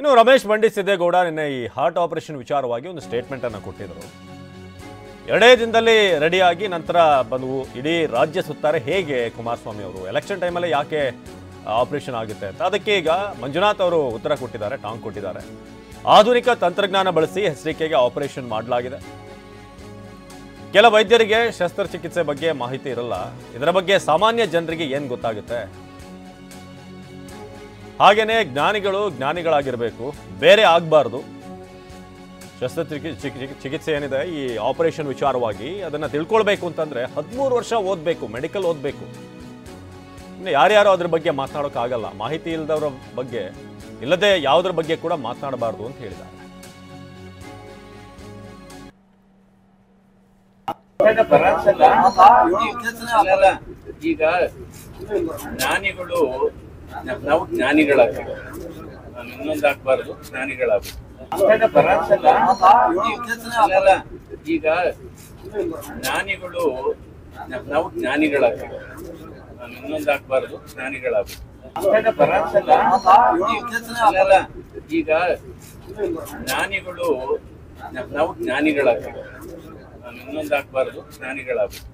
ಇನ್ನು ರಮೇಶ್ ಬಂಡಿ ಸಿದ್ದೇಗೌಡ ನಿನ್ನೆ ಈ ಹಾರ್ಟ್ ಆಪರೇಷನ್ ವಿಚಾರವಾಗಿ ಒಂದು ಸ್ಟೇಟ್ಮೆಂಟ್ ಅನ್ನು ಕೊಟ್ಟಿದ್ರು. 2 ದಿನದಲ್ಲಿ ರೆಡಿಯಾಗಿ ನಂತರ ಬಂದು ಇಡೀ ರಾಜ್ಯ ಸುತ್ತಾರೆ ಹೇಗೆ ಕುಮಾರಸ್ವಾಮಿ ಅವರು, ಎಲೆಕ್ಷನ್ ಟೈಮಲ್ಲಿ ಯಾಕೆ ಆಪರೇಷನ್ ಆಗುತ್ತೆ ಅಂತ. ಅದಕ್ಕೆ ಈಗ ಮಂಜುನಾಥ್ ಅವರು ಉತ್ತರ ಕೊಟ್ಟಿದ್ದಾರೆ, ಟಾಂಗ್ ಕೊಟ್ಟಿದ್ದಾರೆ. ಆಧುನಿಕ ತಂತ್ರಜ್ಞಾನ ಬಳಸಿ ಎಚ್ಡಿಕೆಗೆ ಆಪರೇಷನ್ ಮಾಡಲಾಗಿದೆ. ಕೆಲ ವೈದ್ಯರಿಗೆ ಶಸ್ತ್ರಚಿಕಿತ್ಸೆ ಬಗ್ಗೆ ಮಾಹಿತಿ ಇರಲ್ಲ, ಇದರ ಬಗ್ಗೆ ಸಾಮಾನ್ಯ ಜನರಿಗೆ ಏನು ಗೊತ್ತಾಗುತ್ತೆ. ಹಾಗೇನೆ ಜ್ಞಾನಿಗಳು ಜ್ಞಾನಿಗಳಾಗಿರಬೇಕು, ಬೇರೆ ಆಗಬಾರ್ದು. ಚಿಕಿತ್ಸೆ ಏನಿದೆ ಈ ಆಪರೇಷನ್ ವಿಚಾರವಾಗಿ ಅದನ್ನ ತಿಳ್ಕೊಳ್ಬೇಕು ಅಂತಂದ್ರೆ 13 ವರ್ಷ ಓದಬೇಕು, ಮೆಡಿಕಲ್ ಓದಬೇಕು. ಇನ್ನು ಯಾರ್ಯಾರು ಅದ್ರ ಬಗ್ಗೆ ಮಾತನಾಡೋಕ್ಕಾಗಲ್ಲ, ಮಾಹಿತಿ ಇಲ್ಲದವರ ಬಗ್ಗೆ ಇಲ್ಲದೆ ಯಾವುದ್ರ ಬಗ್ಗೆ ಕೂಡ ಮಾತನಾಡಬಾರ್ದು ಅಂತ ಹೇಳಿದ್ದಾರೆ. ಈಗ ಜ್ಞಾನಿಗಳು ನಾವು ಜ್ಞಾನಿಗಳಾಗಬೇಕು, ಇನ್ನೊಂದಾಗಬಾರ್ದು, ಜ್ಞಾನಿಗಳಾಗಬೇಕು. ಈಗ ಜ್ಞಾನಿಗಳು ನಾವು ಜ್ಞಾನಿಗಳಾಗಬೇಕು, ಇನ್ನೊಂದಾಗಬಾರ್ದು, ಜ್ಞಾನಿಗಳಾಗಬೇಕು. ಈಗ ಜ್ಞಾನಿಗಳು ನಾವು ಜ್ಞಾನಿಗಳಾಗಬೇಕು, ಇನ್ನೊಂದಾಗಬಾರ್ದು, ಜ್ಞಾನಿಗಳಾಗಬೇಕು.